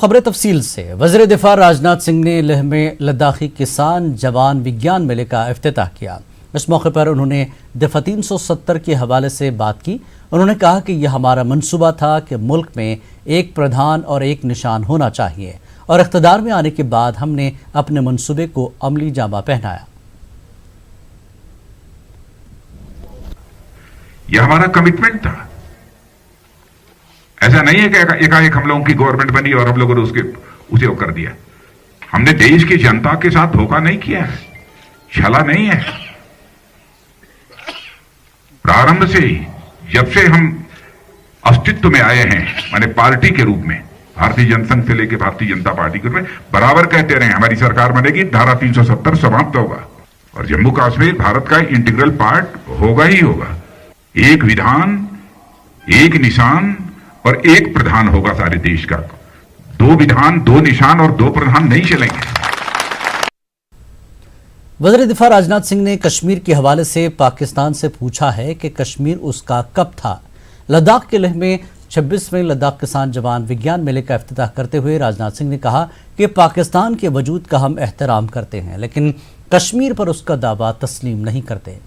खबरें तफसील से। वज़ीर दिफा राजनाथ सिंह ने लेह में लद्दाखी किसान जवान विज्ञान मेले का इफ्तिताह किया। इस मौके पर उन्होंने दफा 370 के हवाले से बात की। उन्होंने कहा कि यह हमारा मंसूबा था कि मुल्क में एक प्रधान और एक निशान होना चाहिए और इख्तिदार में आने के बाद हमने अपने मंसूबे को अमली जामा पहनाया। यह हमारा कमिटमेंट था। ऐसा नहीं है कि एकाएक हम लोगों की गवर्नमेंट बनी और हम लोगों ने उसे वो कर दिया। हमने देश की जनता के साथ धोखा नहीं किया है, छला नहीं है। प्रारंभ से ही जब से हम अस्तित्व में आए हैं, माने पार्टी के रूप में, भारतीय जनसंघ से लेकर भारतीय जनता पार्टी के रूप में बराबर कहते रहे हमारी सरकार बनेगी, धारा 370 समाप्त होगा और जम्मू कश्मीर भारत का इंटीग्रल पार्ट होगा ही होगा। एक विधान, एक निशान और एक प्रधान होगा सारे देश का। दो विधान, दो निशान और दो प्रधान नहीं चलेंगे। वज़ीर दिफा राजनाथ सिंह ने कश्मीर के हवाले से पाकिस्तान से पूछा है कि कश्मीर उसका कब था। लद्दाख के लेह में 26वें लद्दाख किसान जवान विज्ञान मेले का इफ्तिताह करते हुए राजनाथ सिंह ने कहा कि पाकिस्तान के वजूद का हम एहतराम करते हैं, लेकिन कश्मीर पर उसका दावा तस्लीम नहीं करते।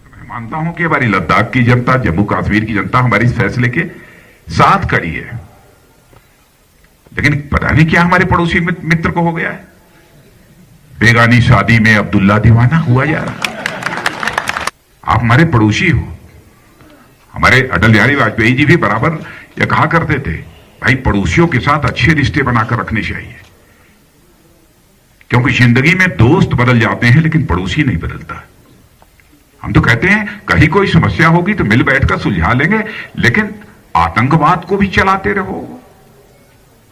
मैं मानता हूं कि हमारी लद्दाख की जनता, जम्मू कश्मीर की जनता हमारी इस फैसले के साथ खड़ी है, लेकिन पता नहीं क्या हमारे पड़ोसी मित्र को हो गया है। बेगानी शादी में अब्दुल्ला दीवाना हुआ जा रहा। आप हमारे पड़ोसी हो। हमारे अटल बिहारी वाजपेयी जी भी बराबर यह कहा करते थे, भाई पड़ोसियों के साथ अच्छे रिश्ते बनाकर रखने चाहिए, क्योंकि जिंदगी में दोस्त बदल जाते हैं लेकिन पड़ोसी नहीं बदलता। हम तो कहते हैं कहीं कोई समस्या होगी तो मिल बैठकर सुलझा लेंगे, लेकिन आतंकवाद को भी चलाते रहो,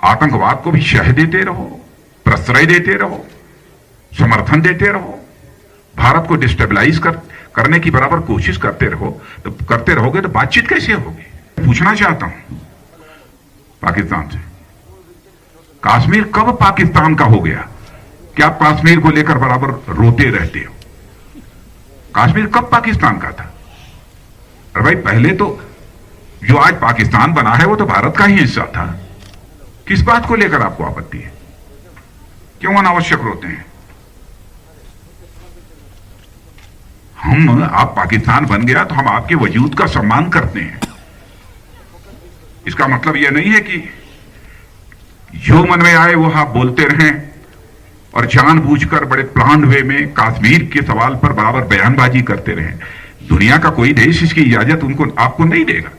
आतंकवाद को भी शह देते रहो, प्रश्रय देते रहो, समर्थन देते रहो, भारत को डिस्टेबलाइज करने की बराबर कोशिश करते रहोगे तो बातचीत कैसे होगी। पूछना चाहता हूं पाकिस्तान से, कश्मीर कब पाकिस्तान का हो गया? क्या आप कश्मीर को लेकर बराबर रोते रहते हो? कश्मीर कब पाकिस्तान का था? अरे भाई, पहले तो जो आज पाकिस्तान बना है वो तो भारत का ही हिस्सा था। किस बात को लेकर आपको आपत्ति है? क्यों अनावश्यक रोते हैं? आप पाकिस्तान बन गया तो हम आपके वजूद का सम्मान करते हैं। इसका मतलब यह नहीं है कि जो मन में आए वो आप बोलते रहें और जानबूझकर बड़े प्लान वे में कश्मीर के सवाल पर बराबर बयानबाजी करते रहें। दुनिया का कोई देश इसकी इजाजत आपको नहीं देगा।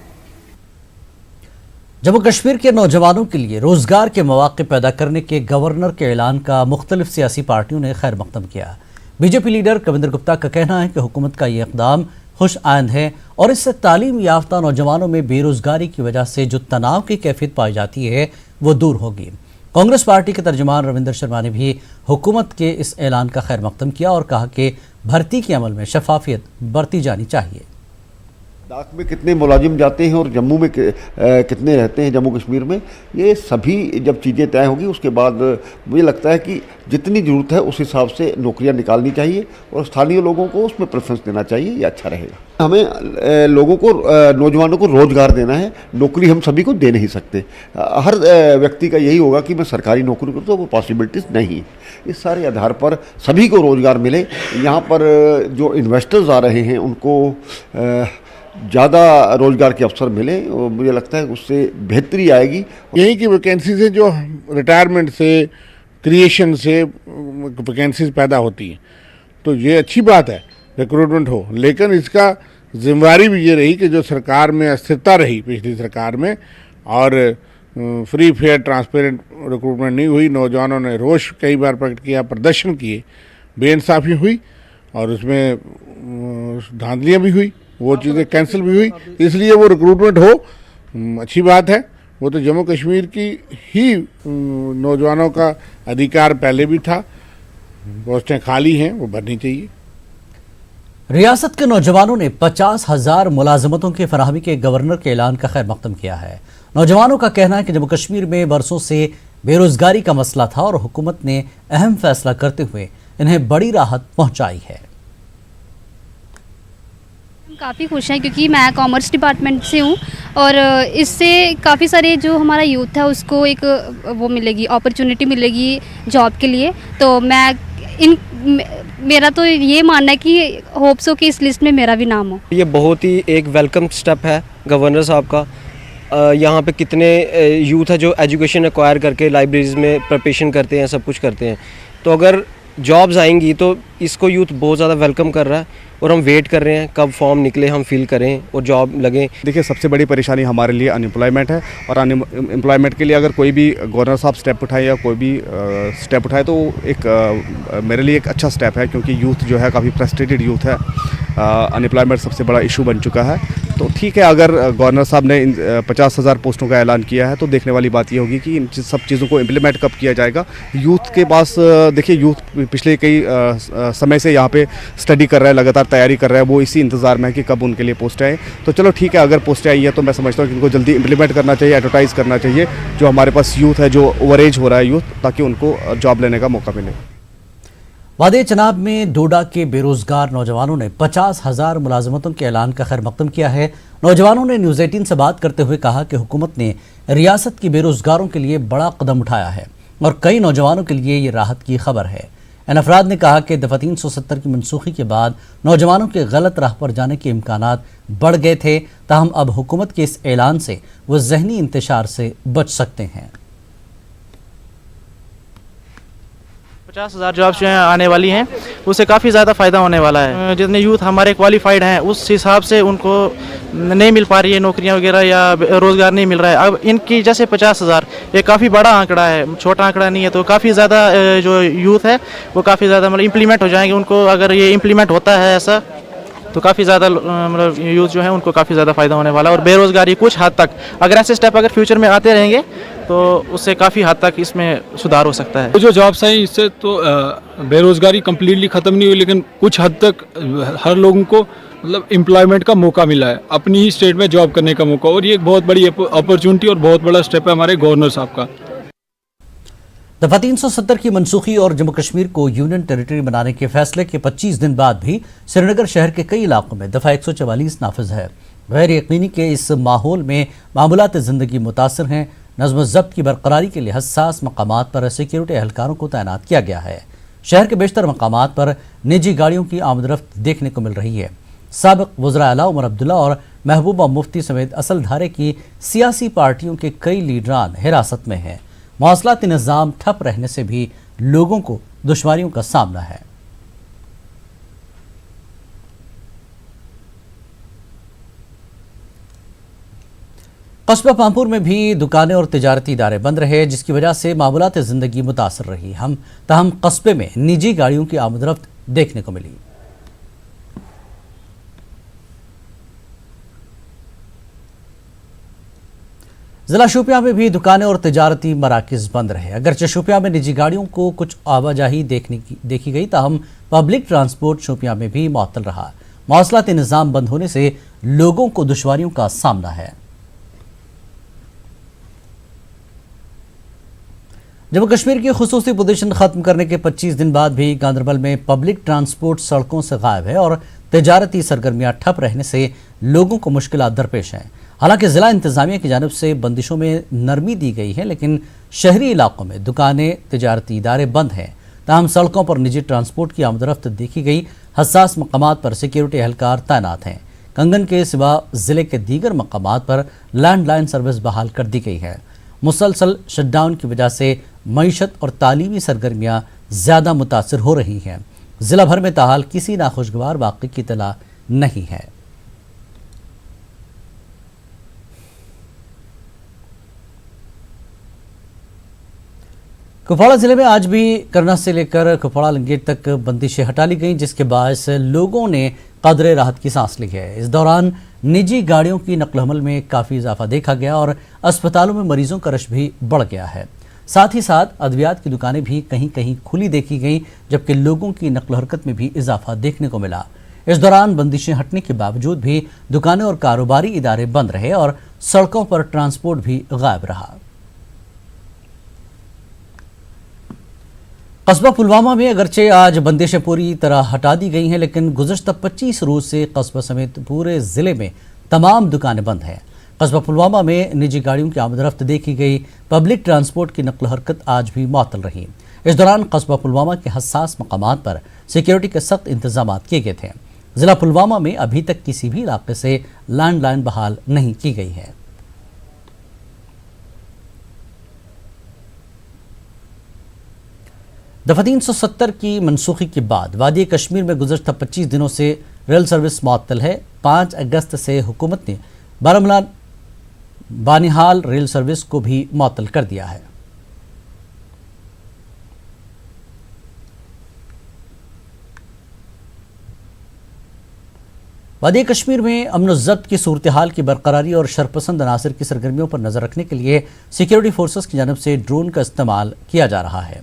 जम्मू कश्मीर के नौजवानों के लिए रोजगार के मौके पैदा करने के गवर्नर के ऐलान का मुख्तलिफ सियासी पार्टियों ने खैर मकदम किया। बीजेपी लीडर कविंद्र गुप्ता का कहना है कि हुकूमत का यह इक़दाम खुश आइंद है और इससे तालीम याफ्ता नौजवानों में बेरोजगारी की वजह से जो तनाव की कैफियत पाई जाती है वो दूर होगी। कांग्रेस पार्टी के तर्जुमान रविंदर शर्मा ने भी हुकूमत के इस ऐलान का खैर मकदम किया और कहा कि भर्ती के अमल में शफाफियत बरती जानी चाहिए। लद्दाख में कितने मुलाजिम जाते हैं और जम्मू में कितने रहते हैं, जम्मू कश्मीर में, ये सभी जब चीज़ें तय होगी उसके बाद मुझे लगता है कि जितनी ज़रूरत है उस हिसाब से नौकरियां निकालनी चाहिए और स्थानीय लोगों को उसमें प्रेफरेंस देना चाहिए। ये अच्छा रहेगा। हमें लोगों को, नौजवानों को रोज़गार देना है, नौकरी हम सभी को दे नहीं सकते। हर व्यक्ति का यही होगा कि मैं सरकारी नौकरी करूँ, तो वो पॉसिबिलिटीज़ नहीं है। इस सारे आधार पर सभी को रोज़गार मिले। यहाँ पर जो इन्वेस्टर्स आ रहे हैं उनको ज़्यादा रोज़गार के अवसर मिले और मुझे लगता है उससे बेहतरी आएगी। यही की वैकेंसी से जो रिटायरमेंट से, क्रिएशन से वैकेंसीज पैदा होती हैं, तो ये अच्छी बात है रिक्रूटमेंट हो, लेकिन इसका जिम्मेदारी भी ये रही कि जो सरकार में अस्थिरता रही पिछली सरकार में और फ्री फेयर ट्रांसपेरेंट रिक्रूटमेंट नहीं हुई, नौजवानों ने रोष कई बार प्रकट किया, प्रदर्शन किए, बेइंसाफ़ी हुई और उसमें धांधलियाँ भी हुई, वो चीज़ें कैंसिल भी हुई, इसलिए वो रिक्रूटमेंट हो, अच्छी बात है। वो तो जम्मू कश्मीर की ही नौजवानों का अधिकार पहले भी था, पोस्टें खाली हैं, वो भरनी चाहिए। रियासत के नौजवानों ने 50,000 मुलाजमतों की फराहमी के गवर्नर के ऐलान का खैर मकदम किया है। नौजवानों का कहना है कि जम्मू कश्मीर में बरसों से बेरोजगारी का मसला था और हुकूमत ने अहम फैसला करते हुए इन्हें बड़ी राहत पहुंचाई है। काफ़ी खुश हैं क्योंकि मैं कॉमर्स डिपार्टमेंट से हूँ और इससे काफ़ी सारे जो हमारा यूथ है उसको एक वो मिलेगी, अपॉर्चुनिटी मिलेगी जॉब के लिए। तो मेरा तो ये मानना है कि होप्स हो कि इस लिस्ट में मेरा भी नाम हो। ये बहुत ही एक वेलकम स्टेप है गवर्नर साहब का। यहाँ पे कितने यूथ है जो एजुकेशन एक्वायर करके लाइब्रेरीज़ में प्रिपरेशन करते हैं, सब कुछ करते हैं। तो अगर जॉब्स आएंगी तो इसको यूथ बहुत ज़्यादा वेलकम कर रहा है और हम वेट कर रहे हैं कब फॉर्म निकले, हम फिल करें और जॉब लगें। देखिए, सबसे बड़ी परेशानी हमारे लिए अनएम्प्लॉयमेंट है और अनएम्प्लॉयमेंट के लिए अगर कोई भी गवर्नर साहब स्टेप उठाए या कोई भी स्टेप उठाए तो एक मेरे लिए एक अच्छा स्टेप है, क्योंकि यूथ जो है काफ़ी फ्रस्ट्रेटेड यूथ है। अनएम्प्लॉयमेंट सबसे बड़ा इशू बन चुका है। तो ठीक है, अगर गवर्नर साहब ने 50,000 पोस्टों का ऐलान किया है तो देखने वाली बात ये होगी कि इन सब चीज़ों को इम्प्लीमेंट कब किया जाएगा। यूथ के पास देखिए, यूथ पिछले कई समय से यहाँ पे स्टडी कर रहा है, लगातार तैयारी कर रहा है, वो इसी इंतज़ार में है कि कब उनके लिए पोस्टें आए। तो चलो ठीक है, अगर पोस्टें आई है तो मैं समझता हूँ कि इनको जल्दी इम्प्लीमेंट करना चाहिए, एडवर्टाइज़ करना चाहिए जो हमारे पास यूथ है, जो ओवर एज हो रहा है यूथ, ताकि उनको जॉब लेने का मौका मिले। वादे चनाब में डोडा के बेरोजगार नौजवानों ने 50,000 मुलाजमतों के ऐलान का खैर मकदम किया है। नौजवानों ने न्यूज़ 18 से बात करते हुए कहा कि हुकूमत ने रियासत के बेरोजगारों के लिए बड़ा कदम उठाया है और कई नौजवानों के लिए ये राहत की खबर है। इन अफराद ने कहा कि दफ़ा 370 की मनसूखी के बाद नौजवानों के गलत राह पर जाने के इम्कानात बढ़ गए थे, ताहम अब हुकूमत के इस ऐलान से वो जहनी इंतशार से बच सकते हैं। 50,000 जॉब्स जो हैं आने वाली हैं, उससे काफ़ी ज़्यादा फ़ायदा होने वाला है। जितने यूथ हमारे क्वालिफाइड हैं उस हिसाब से उनको नहीं मिल पा रही है नौकरियां वगैरह या रोज़गार नहीं मिल रहा है। अब इनकी जैसे 50,000 ये काफ़ी बड़ा आंकड़ा है, छोटा आंकड़ा नहीं है। तो काफ़ी ज़्यादा जो यूथ है वो काफ़ी ज़्यादा मतलब इम्प्लीमेंट हो जाएंगे। उनको अगर ये इम्प्लीमेंट होता है ऐसा तो काफ़ी ज़्यादा मतलब यूथ जो है उनको काफ़ी ज़्यादा फ़ायदा होने वाला है। और बेरोज़गारी कुछ हद तक अगर ऐसे स्टेप अगर फ्यूचर में आते रहेंगे तो उससे काफ़ी हद तक इसमें सुधार हो सकता है। जो जॉब्स आई इससे तो बेरोज़गारी कम्प्लीटली ख़त्म नहीं हुई, लेकिन कुछ हद तक हर लोगों को मतलब एम्प्लॉयमेंट का मौका मिला है, अपनी ही स्टेट में जॉब करने का मौका। और ये एक बहुत बड़ी अपॉर्चुनिटी और बहुत बड़ा स्टेप है हमारे गवर्नर साहब का। दफ़ा 370 की मनसूखी और जम्मू कश्मीर को यूनियन टेरिटरी बनाने के फैसले के 25 दिन बाद भी श्रीनगर शहर के कई इलाकों में दफ़ा 144 नाफिज है। गैर यकीनी के इस माहौल में मामूलात ज़िंदगी मुतासर हैं। नज़्म ज़ब्त की बरकरारी के लिए हसास मकामात पर सिक्योरिटी एहलकारों को तैनात किया गया है। शहर के बेशतर मकामात पर निजी गाड़ियों की आमदरफ्त देखने को मिल रही है। साबिक़ वज़रा आला उमर अब्दुल्ला और महबूबा मुफ्ती समेत असल धारे की सियासी पार्टियों के कई लीडरान हिरासत में हैं। मौसलाती निज़ाम ठप रहने से भी लोगों को दुश्वारियों का सामना है। कस्बा पामपुर में भी दुकानें और तिजारती इदारे बंद रहे, जिसकी वजह से मामूलात ज़िंदगी मुतासर रही। ताहम कस्बे में निजी गाड़ियों की आमदरफ्त देखने को मिली। जिला शोपियां में भी दुकानें और तिजारती मराकज़ बंद रहे। अगरचे शोपियां में निजी गाड़ियों को कुछ आवाजाही देखी गई, ताहम पब्लिक ट्रांसपोर्ट शोपियां में भी मुअत्तल रहा। मौसलाती निज़ाम बंद होने से लोगों को दुश्वारियों का सामना है। जम्मू कश्मीर की खुसूसी पोजीशन खत्म करने के 25 दिन बाद भी गांदरबल में पब्लिक ट्रांसपोर्ट सड़कों से गायब है और तिजारती सरगर्मियां ठप रहने से लोगों को मुश्किलात दरपेश हैं। हालांकि जिला इंतजामिया की जानिब से बंदिशों में नरमी दी गई है, लेकिन शहरी इलाकों में दुकानें, तिजारती इदारे बंद हैं। ताहम सड़कों पर निजी ट्रांसपोर्ट की आमदरफ्त देखी गई। हसास मकामात पर सिक्योरिटी एहलकार तैनात हैं। कंगन के सिवा जिले के दीगर मकामात पर लैंडलाइन सर्विस बहाल कर दी गई है। मुसलसल शटडाउन की वजह से मईशत और तालीमी सरगर्मियां ज़्यादा मुतासर हो रही हैं। ज़िला भर में ताहाल किसी नाखुशगवार वाक़े की इत्तला नहीं है। कुपवाड़ा जिले में आज भी करना से लेकर कुपवाड़ा लिंगेट तक बंदिशें हटा ली गईं, जिसके बायस लोगों ने कदरे राहत की सांस ली है। इस दौरान निजी गाड़ियों की नकल हमल में काफ़ी इजाफा देखा गया और अस्पतालों में मरीजों का रश भी बढ़ गया है। साथ ही साथ अद्वियात की दुकानें भी कहीं कहीं खुली देखी गईं, जबकि लोगों की नकल हरकत में भी इजाफा देखने को मिला। इस दौरान बंदिशें हटने के बावजूद भी दुकानें और कारोबारी इदारे बंद रहे और सड़कों पर ट्रांसपोर्ट भी गायब रहा। कस्बा पुलवामा में अगरचे आज बंदिशें पूरी तरह हटा दी गई हैं, लेकिन गुज़श्ता 25 रोज़ से कस्बा समेत पूरे ज़िले में तमाम दुकानें बंद हैं। कस्बा पुलवामा में निजी गाड़ियों की आमदरफ्त देखी गई। पब्लिक ट्रांसपोर्ट की नकल हरकत आज भी मुअत्तल रही। इस दौरान कस्बा पुलवामा के हसास मकामात पर सिक्योरिटी के सख्त इंतजाम किए गए थे। जिला पुलवामा में अभी तक किसी भी इलाके से लैंडलाइन बहाल नहीं की गई है। दफा 370 की मनसूखी के बाद वादी कश्मीर में गुज़श्ता 25 दिनों से रेल सर्विस मुअत्तल है। 5 अगस्त से हुकूमत ने बारामूला बानिहाल रेल सर्विस को भी मुअत्तल कर दिया है। वादी कश्मीर में अमन व ज़ब्त की सूरत हाल की बरकरारी और शरपसंद अनासर की सरगर्मियों पर नजर रखने के लिए सिक्योरिटी फोर्सेस की जानब से ड्रोन का इस्तेमाल किया जा रहा है।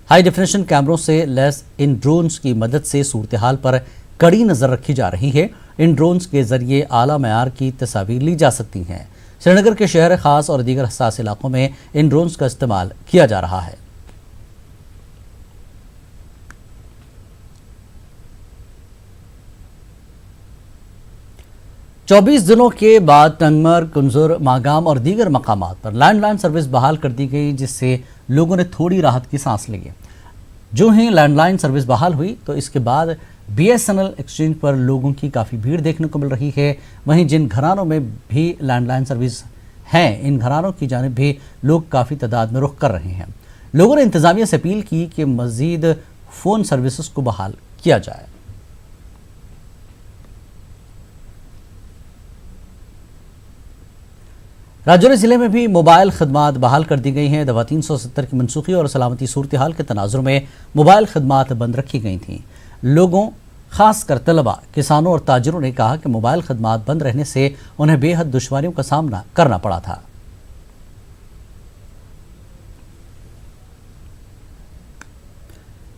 हाई डेफिनेशन कैमरों से लैस इन ड्रोन्स की मदद से सूरत हाल पर कड़ी नज़र रखी जा रही है। इन ड्रोन्स के जरिए आला मयार की तस्वीर ली जा सकती हैं। श्रीनगर के शहर खास और दीगर हसास इलाकों में इन ड्रोन्स का इस्तेमाल किया जा रहा है। चौबीस दिनों के बाद टंगमर, कुंजुर, मागाम और दीगर मकामात पर लैंडलाइन सर्विस बहाल कर दी गई, जिससे लोगों ने थोड़ी राहत की सांस ली। जो ही लैंडलाइन सर्विस बहाल हुई तो इसके बाद BSNL एक्सचेंज पर लोगों की काफ़ी भीड़ देखने को मिल रही है। वहीं जिन घरानों में भी लैंडलाइन सर्विस हैं, इन घरानों की जानिब भी लोग काफ़ी तादाद में रुख कर रहे हैं। लोगों ने इंतज़ामिया से अपील की कि मज़ीद फ़ोन सर्विसेज को बहाल किया जाए। राजौरी जिले में भी मोबाइल खदमात बहाल कर दी गई हैं। दवा 370 की मनसूखी और सलामती सूरत हाल के तनाजुर में मोबाइल खदमात बंद रखी गई थीं। लोगों, खासकर तलबा, किसानों और ताजिरों ने कहा कि मोबाइल खदमात बंद रहने से उन्हें बेहद दुश्वारियों का सामना करना पड़ा था।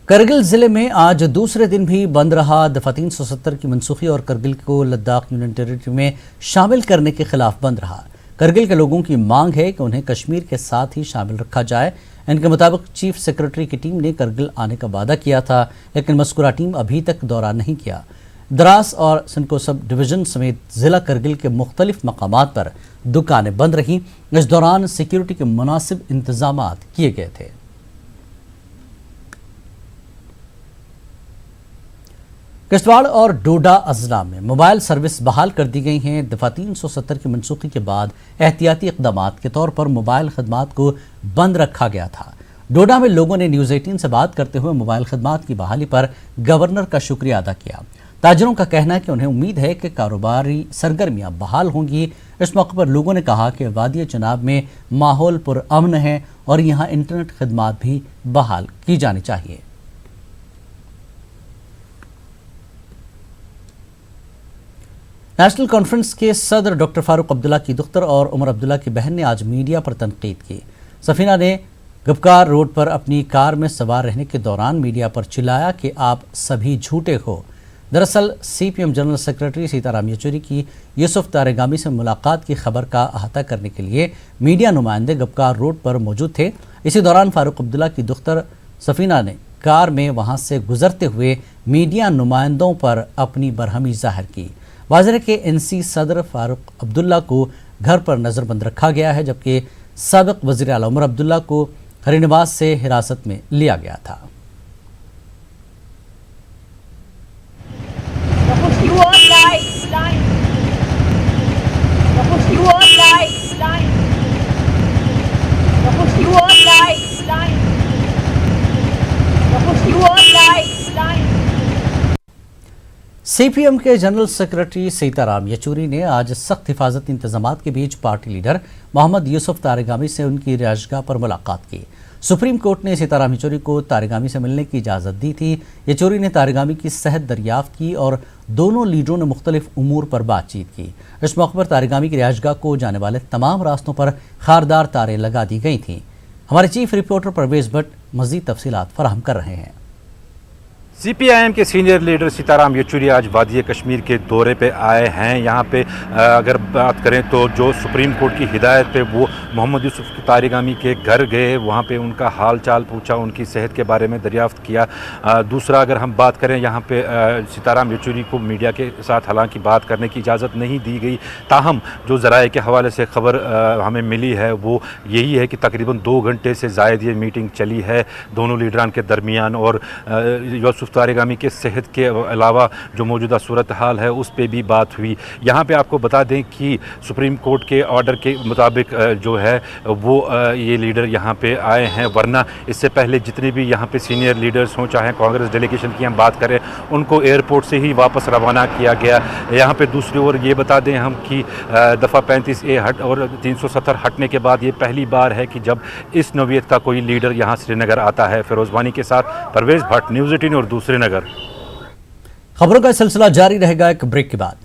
करगिल जिले में आज दूसरे दिन भी बंद रहा। दफा 370 की मनसूखी और करगिल को लद्दाख यूनियन टेरिटरी में शामिल करने के खिलाफ बंद रहा। करगिल के लोगों की मांग है कि उन्हें कश्मीर के साथ ही शामिल रखा जाए। इनके मुताबिक चीफ सेक्रेटरी की टीम ने करगिल आने का वादा किया था, लेकिन मस्कुरा टीम अभी तक दौरा नहीं किया। द्रास और सिनको सब डिवीजन समेत जिला करगिल के मुख्तलिफ मकामात पर दुकानें बंद रहीं। इस दौरान सिक्योरिटी के मुनासिब इंतजाम किए गए थे। किश्तवाड़ और डोडा अजला में मोबाइल सर्विस बहाल कर दी गई हैं। दफा 370 की मनसूखी के बाद एहतियाती इक़दामात के तौर पर मोबाइल खदमात को बंद रखा गया था। डोडा में लोगों ने न्यूज़ 18 से बात करते हुए मोबाइल खदमात की बहाली पर गवर्नर का शुक्रिया अदा किया। ताजिरों का कहना है कि उन्हें उम्मीद है कि कारोबारी सरगर्मियाँ बहाल होंगी। इस मौके पर लोगों ने कहा कि वादी चनाब में माहौल पुरअमन है और यहाँ इंटरनेट खदमात भी बहाल की जानी चाहिए। नेशनल कॉन्फ्रेंस के सदर डॉक्टर फारूक अब्दुल्ला की दुख्तर और उमर अब्दुल्ला की बहन ने आज मीडिया पर तनकीद की। सफीना ने गबकार रोड पर अपनी कार में सवार रहने के दौरान मीडिया पर चिल्लाया कि आप सभी झूठे हो। दरअसल CPM general secretary Sitaram Yechury की यूसुफ तारेगामी से मुलाकात की खबर का अहाता करने के लिए मीडिया नुमाइंदे गबकार रोड पर मौजूद थे। इसी दौरान फारूक अब्दुल्ला की दुख्तर सफीना ने कार में वहां से गुजरते हुए मीडिया नुमाइंदों पर अपनी बरहमी जाहिर की। वाज़ेह के NC सदर फारूक अब्दुल्ला को घर पर नज़रबंद रखा गया है, जबकि साबिक़ वज़ीर आला उमर अब्दुल्ला को हरिनिवास से हिरासत में लिया गया था। CPM के जनरल सेक्रेटरी सीताराम येचुरी ने आज सख्त हिफाजती इंतजामात के बीच पार्टी लीडर मोहम्मद यूसुफ तारेगामी से उनकी रिहाइशगाह पर मुलाकात की। सुप्रीम कोर्ट ने सीताराम येचुरी को तारेगामी से मिलने की इजाज़त दी थी। येचुरी ने तारेगामी की सेहत दरियाफ्त की और दोनों लीडरों ने मुख्तलिफ उमूर पर बातचीत की। इस मौके पर तारेगामी की रिहाइशगाह को जाने वाले तमाम रास्तों पर खारदार तारें लगा दी गई थीं। हमारे चीफ रिपोर्टर परवेज भट्ट मज़ीद तफसीलात फराहम कर रहे हैं। CPIM के सीनियर लीडर सीताराम येचुरी आज वादी कश्मीर के दौरे पे आए हैं। यहाँ पे अगर बात करें तो जो सुप्रीम कोर्ट की हिदायत पे वो मोहम्मद यूसुफ तारिगामी के घर गए, वहाँ पे उनका हाल चाल पूछा, उनकी सेहत के बारे में दरियाफ्त किया। दूसरा अगर हम बात करें, यहाँ पे सीताराम येचुरी को मीडिया के साथ हालांकि बात करने की इजाज़त नहीं दी गई, ताहम जो ज़राए के हवाले से ख़बर हमें मिली है वो यही है कि तकरीबन 2 घंटे से ज़ायद ये मीटिंग चली है दोनों लीडरान के दरमियान, और यूसुफ तारिगामी के सेहत के अलावा जो मौजूदा सूरत हाल है उस पर भी बात हुई। यहाँ पे आपको बता दें कि सुप्रीम कोर्ट के ऑर्डर के मुताबिक जो है वो ये लीडर यहाँ पे आए हैं, वरना इससे पहले जितने भी यहाँ पे सीनियर लीडर्स हों, चाहे कांग्रेस डेलीगेशन की हम बात करें, उनको एयरपोर्ट से ही वापस रवाना किया गया। यहाँ पे दूसरी ओर ये बता दें हम कि दफ़ा 35A हट और 370 हटने के बाद ये पहली बार है कि जब इस नौइयत का कोई लीडर यहाँ श्रीनगर आता है। फिरोज़ वानी के साथ परवेज़ भट्ट, न्यूज़ 18 और दूसरे नगर। खबरों का सिलसिला जारी रहेगा एक ब्रेक के बाद।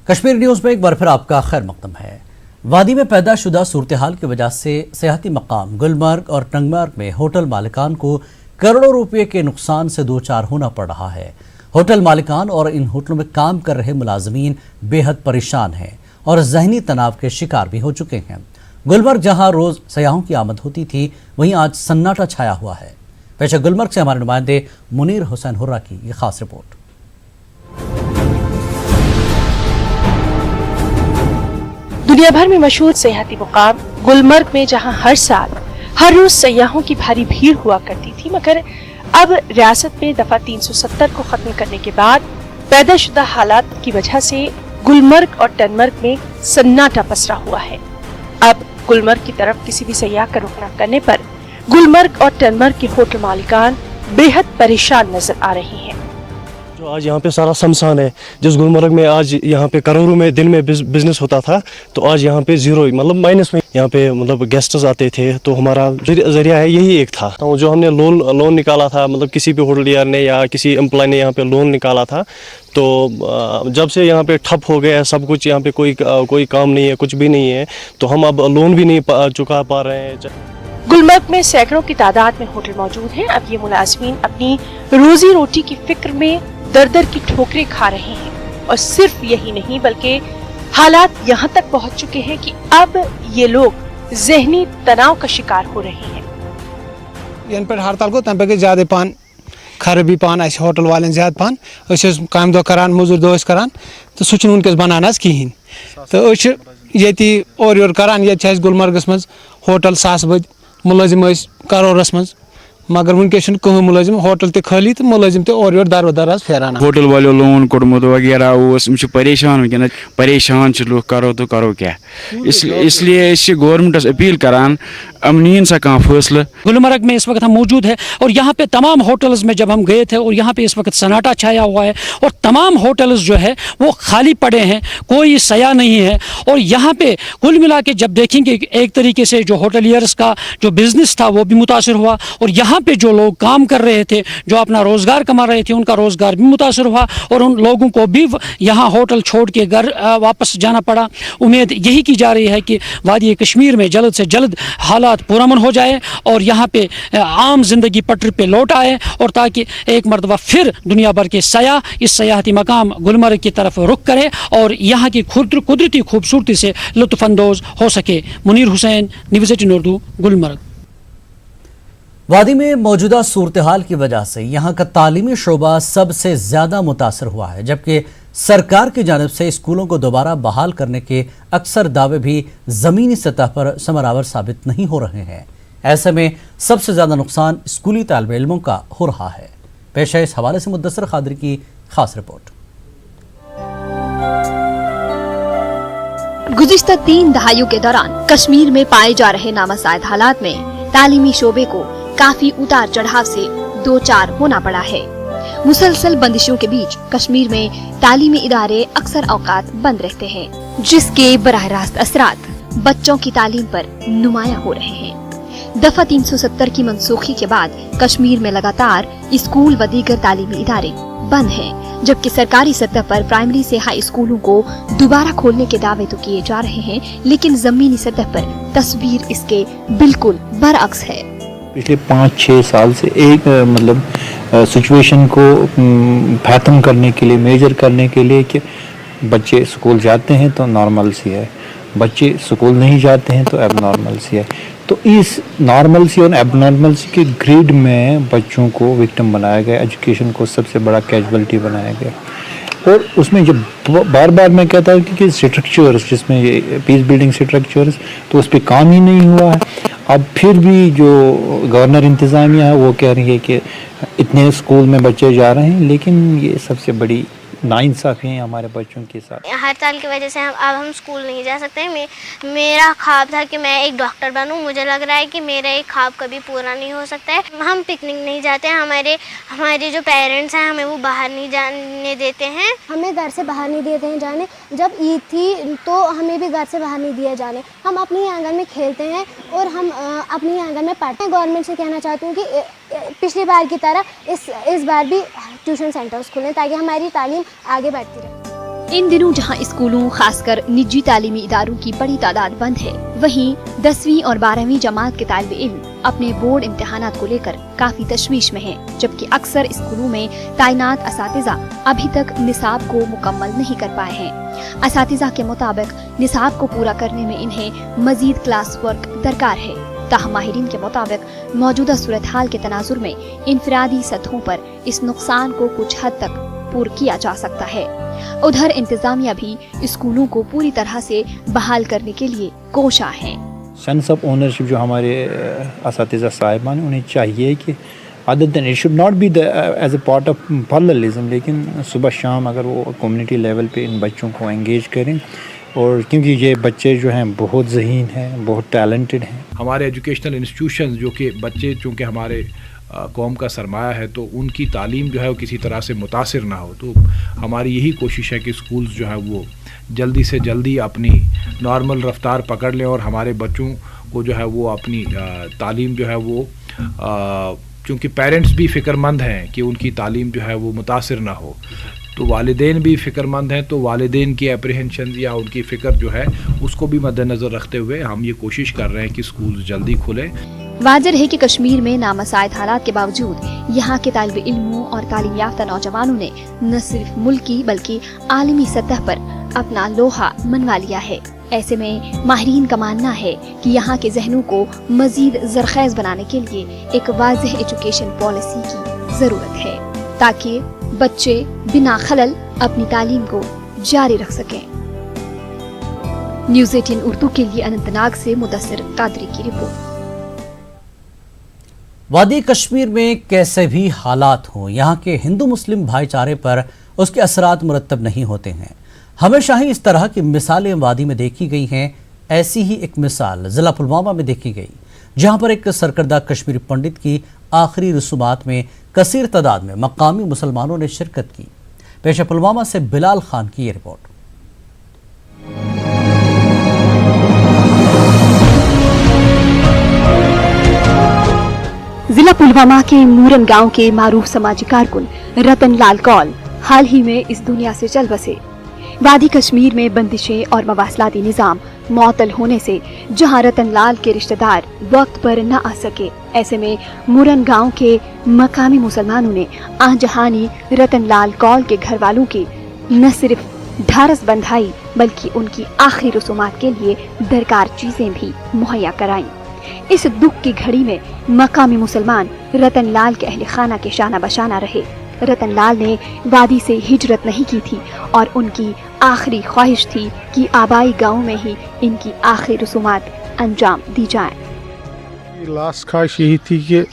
कश्मीर न्यूज में एक बार फिर आपका खैर मकदम है। वादी में पैदा शुदा सूरत हाल की वजह से सियाहती मकाम गुलमर्ग और टंगमर्ग में होटल मालिकान को करोड़ों रुपए के नुकसान से दो चार होना पड़ रहा है। होटल मालिकान और इन होटलों में काम कर रहे मुलाजमीन बेहद परेशान हैं और जहनी तनाव के शिकार भी हो चुके हैं। गुलमर्ग जहां रोज सयाहों की आमद होती थी, वहीं आज सन्नाटा छाया हुआ है। पेश गुलमर्ग से हमारे नुमाइंदे मुनीर हुसैन हुर्रा की ये खास रिपोर्ट। दुनिया भर में मशहूर सयाहती मुकाम गुलमर्ग में जहां हर साल हर रोज सयाहों की भारी भीड़ हुआ करती थी, मगर अब रियासत में दफा 370 को खत्म करने के बाद पैदाशुदा हालात की वजह से गुलमर्ग और टनमर्ग में सन्नाटा पसरा हुआ है। अब गुलमर्ग की तरफ किसी भी सयाह का रुख न करने पर गुलमर्ग और टनमर्ग के होटल मालिकान बेहद परेशान नजर आ रहे हैं। जो आज यहाँ पे सारा शमशान है, जिस गुलमर्ग में आज यहाँ पे करोड़ों में दिन में बिजनेस होता था, तो आज यहाँ पे जीरो मतलब माइनस में यहाँ पे मतलब गेस्ट्स आते थे। तो हमारा जरिया है यही एक था। तो जो हमने लोन निकाला था, मतलब किसी भी होटलियर ने या किसी एम्प्लॉय ने यहाँ पे लोन निकाला था, तो जब से यहाँ पे ठप हो गया सब कुछ, यहाँ पे कोई काम नहीं है, कुछ भी नहीं है, तो हम अब लोन भी नहीं चुका पा रहे हैं। गुलमर्ग में सैकड़ों की तादाद में होटल मौजूद हैं। अब ये मुलाजमीन अपनी रोजी रोटी की फिक्र में दर दर की ठोकरें खा रहे हैं, और सिर्फ यही नहीं बल्कि हालात यहाँ तक पहुँच चुके हैं कि अब ये लोग जहनी तनाव का शिकार हो रहे हैं। इन पर हड़ताल को तम पे ज्यादा पान खराबी पान अस होटल वाले ज्यादा पान काम दो करान मजूर दो करान, तो सह वनकस बनान कहें। तो ये और योर करान, ये गुलमर्गस मज होटल 7 बज मुलाजिम करोड़स मज, मगर वनकस कहीं मुलाजिम होटल ते खाली तो मुलाजिम ते और दर दर फेरान। होटल वालों लोन कोड़मुत वगैरह परेशान वनकन परेशान लोग, करो तो करो क्या। इसलिए गवर्नमेंटस अपील करान अमनीन सा कहाँ फैसला। गुलमर्ग में इस वक्त हम मौजूद है और यहाँ पे तमाम होटल्स में जब हम गए थे और यहाँ पे इस वक्त सन्नाटा छाया हुआ है और तमाम होटल्स जो है वो खाली पड़े हैं, कोई सया नहीं है। और यहाँ पे कुल मिला के जब देखेंगे एक तरीके से जो होटलियर्स का जो बिजनेस था वो भी मुतासर हुआ, और यहाँ पे जो लोग काम कर रहे थे, जो अपना रोजगार कमा रहे थे, उनका रोजगार भी मुतासर हुआ और उन लोगों को भी यहाँ होटल छोड़ के घर वापस जाना पड़ा। उम्मीद यही की जा रही है कि वादी कश्मीर में जल्द से जल्द हालात पुरअमन हो जाए और यहाँ पे आम जिंदगी पटरी पे लौट आए, और ताकि एक मरतबा फिर दुनिया भर के सयाह इस सयाहती मकाम गुलमर्ग की तरफ रुख करें और यहाँ की कुदरती खूबसूरती से लुत्फानंदोज हो सके। मुनीर हुसैन, न्यूज़ 18 उर्दू, गुलमर्ग। वादी में मौजूदा सूरत हाल की वजह से यहाँ का तालीमी शोबा सबसे ज्यादा मुतासर हुआ है, जबकि सरकार की जानिब से स्कूलों को दोबारा बहाल करने के अक्सर दावे भी ज़मीनी सतह पर समरावर साबित नहीं हो रहे हैं। ऐसे में सबसे ज़्यादा नुकसान स्कूली तालिब इल्मों का हो रहा है। पेश है इस हवाले से मुद्दसर खादरी की खास रिपोर्ट। गुज़िश्ता 3 दहाइयों के दौरान कश्मीर में पाए जा रहे नामसाइद हालात में तालीमी शोबे को काफी उतार चढ़ाव से 2-4 होना पड़ा है। मुसलसल बंदिशों के बीच कश्मीर में तालीमी इदारे अक्सर औकात बंद रहते हैं, जिसके बराह रास्त असरात बच्चों की तालीम पर नुमाया हो रहे हैं। दफा 370 की मनसूखी के बाद कश्मीर में लगातार स्कूल व दीगर तालीमी इदारे बंद हैं, जबकि सरकारी सतह पर प्राइमरी से हाई स्कूलों को दोबारा खोलने के दावे तो किए जा रहे हैं, लेकिन जमीनी सतह पर तस्वीर इसके बिल्कुल बरअक्स है। पिछले 5-6 साल से एक सिचुएशन को ख़त्म करने के लिए, मेजर करने के लिए कि बच्चे स्कूल जाते हैं तो नॉर्मल सी है, बच्चे स्कूल नहीं जाते हैं तो एबनॉर्मल सी है। तो इस नॉर्मल सी और एबनॉर्मल सी के ग्रिड में बच्चों को विक्टिम बनाया गया, एजुकेशन को सबसे बड़ा कैजुअलिटी बनाया गया। और उसमें जब बार बार मैं कहता हूँ कि स्ट्रक्चर्स, जिसमें ये पीस बिल्डिंग स्ट्रक्चर्स, तो उस पर काम ही नहीं हुआ है। अब फिर भी जो गवर्नर इंतज़ामिया है वो कह रही है कि इतने स्कूल में बच्चे जा रहे हैं, लेकिन ये सबसे बड़ी नाइंसाफ़ी है हमारे बच्चों के साथ। हड़ताल की वजह से हम स्कूल नहीं जा सकते। मेरा ख्वाब था कि मैं एक डॉक्टर बनूं। मुझे लग रहा है कि मेरा एक ख्वाब कभी पूरा नहीं हो सकता है। हम पिकनिक नहीं जाते हैं, हमारे जो पेरेंट्स हैं हमें वो बाहर नहीं जाने देते हैं। हमें घर से बाहर नहीं देते हैं जाने। जब ईद थी तो हमें भी घर से बाहर नहीं दिया जाने। हम अपनी आंगन में खेलते हैं और हम अपनी आंगन में पढ़ते हैं। गवर्नमेंट से कहना चाहती हूँ कि पिछली बार की तरह इस बार भी ट्यूशन सेंटर्स खुलें ताकि हमारी तालीम आगे बढ़ती रहे। इन दिनों जहां स्कूलों खासकर निजी तालीमी इदारों की बड़ी तादाद बंद है, वहीं 10वीं और 12वीं जमात के तालिब इल्म अपने बोर्ड इम्तिहानात को लेकर काफी तशवीश में हैं, जबकि अक्सर स्कूलों में तैनात असातिज़ा अभी तक निसाब को मुकम्मल नहीं कर पाए हैं। असातिज़ा के मुताबिक निसाब को पूरा करने में इन्हें मजीद क्लास वर्क दरकार है। ताहम माहिरीन के मुताबिक मौजूदा सूरत हाल के तनाजुर में इनफरादी सतहों पर इस नुकसान को कुछ हद तक पूरा किया जा सकता है। उधर इंतजामिया भी स्कूलों को पूरी तरह से बहाल करने के लिए कोशा है। सेंस ऑफ ओनरशिप जो हमारे असातिज़ा साहिबान, उन्हें चाहिए कि other than it should not be as a part of parallelism, लेकिन सुबह शाम अगर वो कम्युनिटी लेवल पे इन बच्चों को एंगेज करें, और क्योंकि ये बच्चे जो हैं बहुत ज़हीन हैं, बहुत टैलेंटेड हैं। हमारे एजुकेशनल इंस्टीट्यूशंस जो कि बच्चे चूँकि हमारे कौम का सरमाया है, तो उनकी तालीम जो है वो किसी तरह से मुतासिर ना हो। तो हमारी यही कोशिश है कि स्कूल्स जो है वो जल्दी से जल्दी अपनी नॉर्मल रफ्तार पकड़ लें और हमारे बच्चों को जो है वो अपनी तालीम जो है वो चूँकि पेरेंट्स भी फ़िक्रमंद हैं कि उनकी तालीम जो है वो मुतासिर ना हो, तो वालिदैन भी फ़िक्रमंद हैं, तो वालिदैन की एप्रीहेंशन या उनकी फ़िक्र जो है उसको भी मद्देनज़र रखते हुए हम ये कोशिश कर रहे हैं कि स्कूल जल्दी खुलें। वाज़ेह है कि कश्मीर में नामसाइद हालात के बावजूद यहाँ के तालिब इल्मों और तालीम याफ्ता नौजवानों ने न सिर्फ मुल्की बल्कि आलमी सतह पर अपना लोहा मनवा लिया है। ऐसे में माहिरीन का मानना है कि यहाँ के जहनों को मजीद ज़रख़ेज़ बनाने के लिए एक वाज़ेह एजुकेशन पॉलिसी की ज़रूरत है, ताकि बच्चे बिना खलल अपनी तालीम को जारी रख सकें। न्यूज़ 18 उर्दू के लिए अनंतनाग से मुदस्सिर कादरी की रिपोर्ट। वादी कश्मीर में कैसे भी हालात हों, यहाँ के हिंदू मुस्लिम भाईचारे पर उसके असरात मुरतब नहीं होते हैं। हमेशा ही इस तरह की मिसालें वादी में देखी गई हैं। ऐसी ही एक मिसाल ज़िला पुलवामा में देखी गई, जहाँ पर एक सरकर्दा कश्मीरी पंडित की आखिरी रसूमात में कसीर तादाद में मकामी मुसलमानों ने शिरकत की। पेश पुलवामा से बिलाल खान की ये रिपोर्ट। जिला पुलवामा के मूरन गांव के मारूफ समाजी कारकुन रतन लाल कौल हाल ही में इस दुनिया से चल बसे। वादी कश्मीर में बंदिशें और मवासलाती निज़ाम मुअत्तल होने से जहां रतन लाल के रिश्तेदार वक्त पर न आ सके, ऐसे में मूरन गांव के मकामी मुसलमानों ने आहजहानी रतन लाल कौल के घर वालों की न सिर्फ ढारस बंधाई बल्कि उनकी आखिरी रसूमात के लिए दरकार चीजें भी मुहैया कराईं। इस दुख की घड़ी में मकामी मुसलमान रतन लाल के अहले खाना के शाना बशाना रहे। रतन लाल ने वादी से हिजरत नहीं की थी और उनकी आखिरी ख्वाहिश थी कि आबाई गांव में ही इनकी आखिरी रसूमात अंजाम दी जाएं। लास्ट ख्वाहिश यही थी कि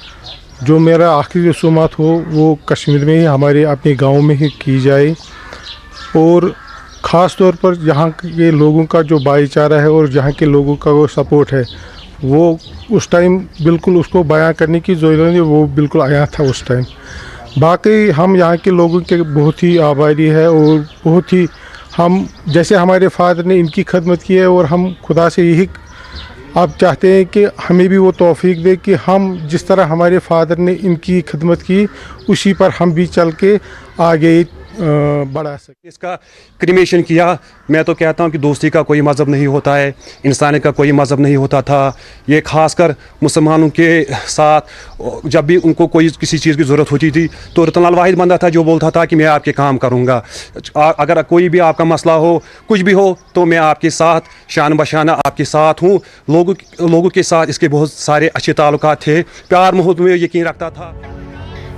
जो मेरा आखिरी रसूमात हो वो कश्मीर में ही हमारे अपने गांव में ही की जाए, और ख़ास तौर पर यहाँ के लोगों का जो भाईचारा है और यहाँ के लोगों का वो सपोर्ट है, वो उस टाइम बिल्कुल उसको बयां करने की ज़रूरत है, वो बिल्कुल आया था उस टाइम। बाकी हम यहाँ के लोगों के बहुत ही आभारी है और बहुत ही हम जैसे हमारे फादर ने इनकी खदमत की है, और हम खुदा से यही आप चाहते हैं कि हमें भी वो तौफीक दे कि हम जिस तरह हमारे फादर ने इनकी खदमत की उसी पर हम भी चल के आगे बढ़ा सके। इसका क्रिमेशन किया। मैं तो कहता हूँ कि दोस्ती का कोई मज़हब नहीं होता है, इंसानियत का कोई मज़हब नहीं होता था। ये ख़ासकर मुसलमानों के साथ जब भी उनको कोई किसी चीज़ की ज़रूरत होती थी तो रतनलाल वाहिद बंदा था जो बोलता था कि मैं आपके काम करूँगा। अगर कोई भी आपका मसला हो, कुछ भी हो, तो मैं आपके साथ शान बशाना आपके साथ हूँ। लोगों के साथ इसके बहुत सारे अच्छे ताल्लुकात थे, प्यार मोहब्बत में यकीन रखता था।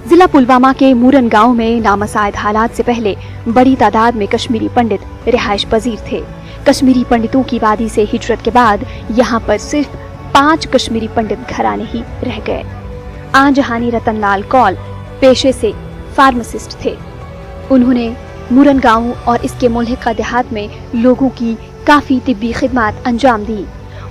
जिला पुलवामा के मूरन गांव में नामसाइद हालात से पहले बड़ी तादाद में कश्मीरी पंडित रिहाइश पजीर थे। कश्मीरी पंडितों की वादी से हिजरत के बाद यहाँ पर सिर्फ 5 कश्मीरी पंडित घराने ही रह गए। आजहानी रतनलाल कौल पेशे से फार्मासिस्ट थे। उन्होंने मूरन गांव और इसके मुल्हिका देहात में लोगों की काफी तिब्बी खिदमत अंजाम दी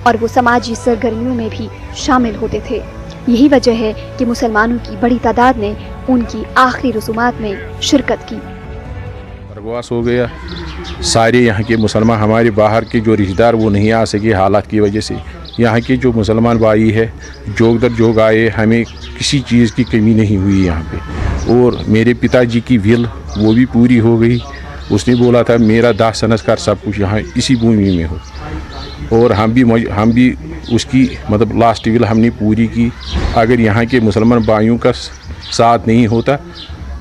और वो समाजी सरगर्मियों में भी शामिल होते थे। यही वजह है कि मुसलमानों की बड़ी तादाद ने उनकी आखिरी रसूमात में शिरकत की। बरगवास हो गया। सारे यहाँ के मुसलमान, हमारे बाहर के जो रिश्तेदार वो नहीं आ सके हालात की वजह से। यहाँ के जो मुसलमान भाई है जोग दर जोग आए, हमें किसी चीज़ की कमी नहीं हुई यहाँ पे। और मेरे पिताजी की विल वो भी पूरी हो गई। उसने बोला था मेरा 10 सनस कर सब कुछ यहाँ इसी भूमि में हो, और हम भी उसकी मतलब लास्ट विल हमने पूरी की। अगर यहाँ के मुसलमान भाइयों का साथ नहीं होता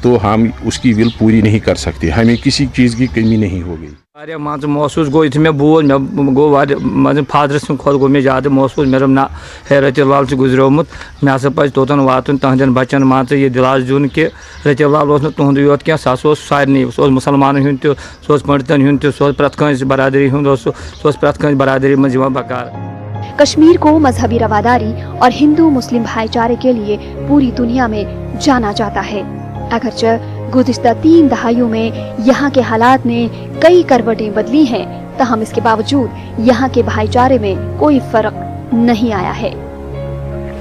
तो हम उसकी विल पूरी नहीं कर सकते। हमें किसी चीज़ की कमी नहीं हो गई। मान महसूस गो मे बोल मे गो फादर सद खुद गो मे ज़्यादा महसूस। मेरा ना रतीब लाल गुजरोमुत। मे हसा पज तोतन वातन तहदन बच्चन मान ये दिलास दिन कि रतीब लाल तुंद योत क्या सह सारे मुसलमान हूं तह पंडितन हूं तह प्रत कंस बरादरी हूं प्रत कंस बरादरी मज बकार। कश्मीर को मजहबी रवादारी और हिंदू मुस्लिम भाईचारे के लिए पूरी दुनिया में जाना जाता है। अगरचे गुज़िश्ता 3 दहाइयों में यहाँ के हालात में कई करवटें बदली हैं, ताहम इसके बावजूद यहाँ के भाईचारे में कोई फर्क नहीं आया है।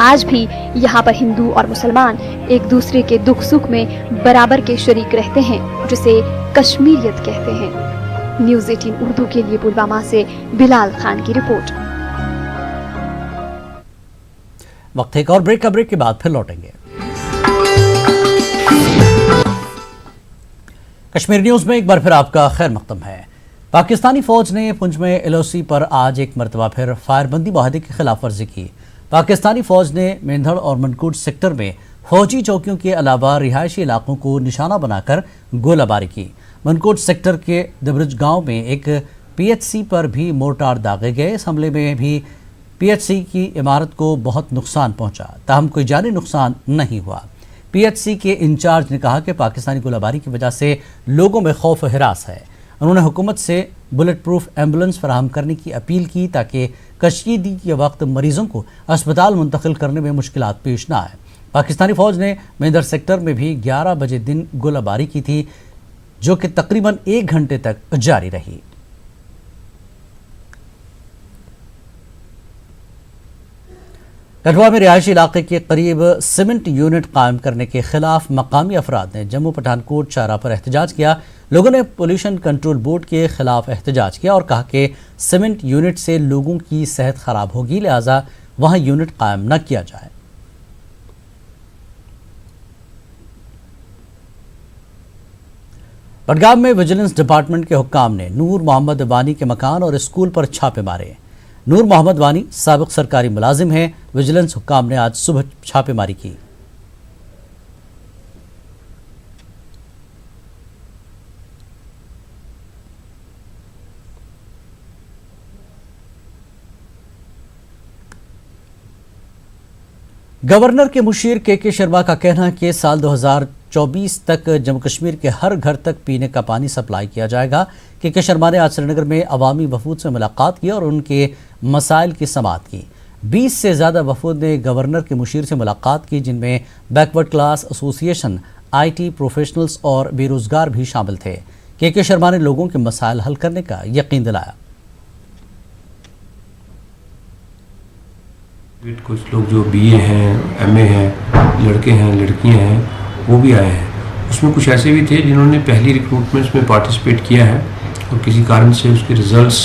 आज भी यहाँ पर हिंदू और मुसलमान एक दूसरे के दुख सुख में बराबर के शरीक रहते हैं, जिसे कश्मीरियत कहते हैं। न्यूज़ 18 उर्दू के लिए पुलवामा से बिलाल खान की रिपोर्ट। वक्त एक और ब्रेक का, ब्रेक के बाद फिर लौटेंगे। कश्मीर न्यूज में एक बार फिर आपका खैर मकदम है। पाकिस्तानी फौज ने पुंछ में LOC पर आज एक मरतबा फिर फायरबंदी माहदे की खिलाफ वर्जी की। पाकिस्तानी फौज ने मेंढड़ और मनकोट सेक्टर में फौजी चौकियों के अलावा रिहायशी इलाकों को निशाना बनाकर गोलाबारी की। मनकोट सेक्टर के दबरुज गांव में एक PHC पर भी मोर्टार दागे गए। इस हमले में भी PHC की इमारत को बहुत नुकसान पहुंचा, ताहम कोई जानी नुकसान नहीं हुआ। PHC के इंचार्ज ने कहा कि पाकिस्तानी गोलाबारी की वजह से लोगों में खौफ हिरास है। उन्होंने हुकूमत से बुलेट प्रूफ एम्बुलेंस फराहम करने की अपील की ताकि कशीदगी के वक्त मरीजों को अस्पताल मुंतकिल करने में मुश्किलात पेश ना आए। पाकिस्तानी फौज ने मेंढर सेक्टर में भी 11 बजे दिन गोलाबारी की थी, जो कि तकरीबन 1 घंटे तक जारी रही। कठुआ में रिहायशी इलाके के करीब सीमेंट यूनिट कायम करने के खिलाफ मकामी अफराद ने जम्मू पठानकोट शाहराह पर एहतजाज किया। लोगों ने पोल्यूशन कंट्रोल बोर्ड के खिलाफ एहतजाज किया और कहा कि सीमेंट यूनिट से लोगों की सेहत खराब होगी, लिहाजा वहां यूनिट कायम न किया जाए। बडगाम में विजिलेंस डिपार्टमेंट के हुक्काम ने नूर मोहम्मद वानी के मकान और स्कूल पर छापे मारे। नूर मोहम्मद वानी साबिक सरकारी मुलाजिम हैं। विजिलेंस हुक्काम ने आज सुबह छापेमारी की। गवर्नर के मुशीर के शर्मा का कहना है कि साल 2024 तक जम्मू कश्मीर के हर घर तक पीने का पानी सप्लाई किया जाएगा। के शर्मा ने आज श्रीनगर में अवामी वफूद से मुलाकात की और उनके मसाइल की समाअत की। 20 से ज़्यादा वफूद ने गवर्नर के मुशीर से मुलाकात की, जिनमें backward class association, IT professionals और बेरोजगार भी शामिल थे। के शर्मा ने लोगों के मसाइल हल करने का यकीन दिलाया। कुछ लोग जो BA हैं, MA हैं, लड़के हैं, लड़कियां हैं, वो भी आए हैं। उसमें कुछ ऐसे भी थे जिन्होंने पहली रिक्रूटमेंट्स में पार्टिसिपेट किया है और किसी कारण से उसके रिजल्ट्स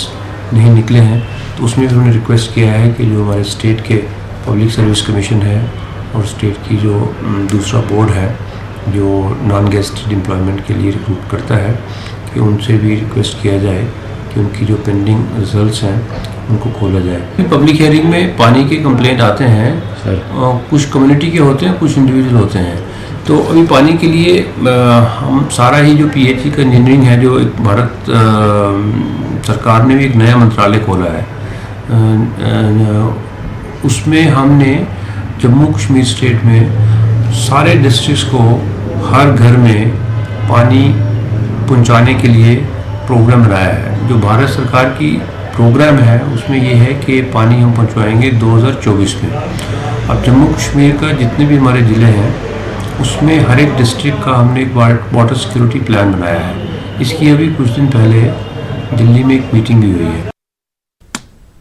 नहीं निकले हैं, तो उसमें भी उन्होंने रिक्वेस्ट किया है कि जो हमारे स्टेट के पब्लिक सर्विस कमीशन है और स्टेट की जो दूसरा बोर्ड है जो नॉन गेस्टेड एम्प्लॉयमेंट के लिए रिक्रूट करता है कि उनसे भी रिक्वेस्ट किया जाए कि उनकी जो पेंडिंग रिजल्ट्स हैं उनको खोला जाए। पब्लिक हियरिंग में पानी के कंप्लेंट आते हैं कुछ कम्युनिटी के होते हैं, कुछ इंडिविजुअल होते हैं। तो अभी पानी के लिए हम सारा ही जो पीएचई का इंजीनियरिंग है, जो एक भारत सरकार ने भी एक नया मंत्रालय खोला है, उसमें हमने जम्मू कश्मीर स्टेट में सारे डिस्ट्रिक्ट्स को हर घर में पानी पहुंचाने के लिए प्रोग्राम बनाया है। जो भारत सरकार की प्रोग्राम है उसमें ये है कि पानी हम पहुंचवाएंगे 2024 में। अब जम्मू कश्मीर का जितने भी हमारे ज़िले हैं उसमें हर एक डिस्ट्रिक्ट का हमने एक वाटर सिक्योरिटी प्लान बनाया है। इसकी अभी कुछ दिन पहले दिल्ली में एक मीटिंग भी हुई है।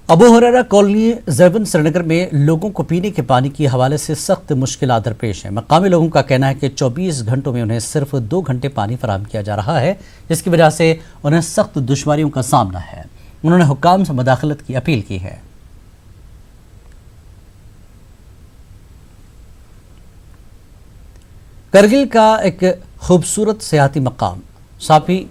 अबू हुरैरा कॉलोनी ज़ैबन श्रीनगर में लोगों को पीने के पानी के हवाले से सख्त मुश्किलात दरपेश हैं। मकामी लोगों का कहना है कि 24 घंटों में उन्हें सिर्फ 2 घंटे पानी फराहम किया जा रहा है, जिसकी वजह से उन्हें सख्त दुश्वारियों का सामना है। उन्होंने हुक्काम से मुदाखलत की अपील की है। करगिल का एक खूबसूरत सियाती मकाम साफी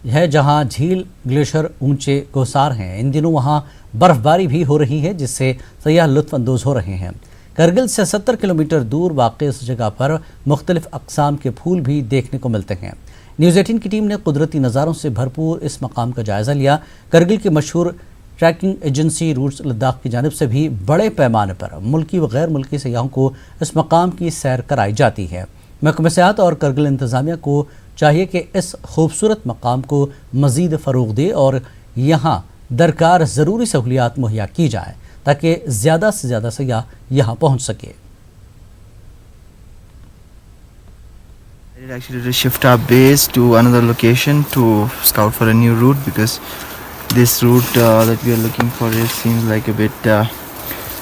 है, जहां झील ग्लेशियर ऊंचे गोसार हैं। इन दिनों वहां बर्फबारी भी हो रही है, जिससे सयाह लुत्फ अंदोज हो रहे हैं। करगिल से 70 किलोमीटर दूर वाक़ इस जगह पर मुख्तलिफ अक़साम के फूल भी देखने को मिलते हैं। न्यूज़ 18 की टीम ने कुदरती नज़ारों से भरपूर इस मकाम का जायज़ा लिया। करगिल की मशहूर ट्रैकिंग एजेंसी रूट्स लद्दाख की जानिब से भी बड़े पैमाने पर मुल्की व गैर मुल्की सयाहों को इस मकाम की सैर कराई जाती है। महकमा सेहत और करगिल इंतज़ामिया को चाहिए कि इस खूबसूरत मकाम को मज़ीद फ़रोग़ दे और यहाँ दरकार ज़रूरी सहूलियात मुहैया की जाए ताकि ज़्यादा से ज़्यादा सयाह यहाँ पहुँच सके। Actually to shift our base to another location to scout for a new route, because this route that we are looking for seems like a bit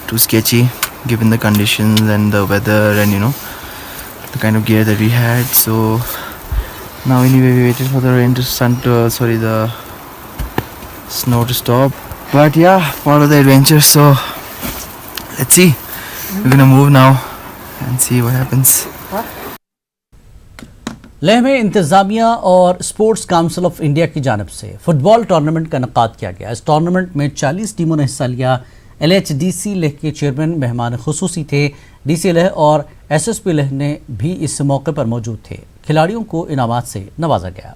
too sketchy given the conditions and the weather and the kind of gear that we had. So now anyway we waited for the rain to the snow to stop, but yeah, part of the adventure. So let's see, we're gonna move now and see what happens. Leh में इंतज़ामिया और sports council of India की जानिब से football tournament का इनेकाद किया गया। इस tournament में 40 टीमों ने हिस्सा लिया। LHDC लेह के चेयरमैन मेहमान खुसूसी थे। DC लेह और SSP लेह ने भी इस मौके पर मौजूद थे। खिलाड़ियों को इनामात से नवाजा गया।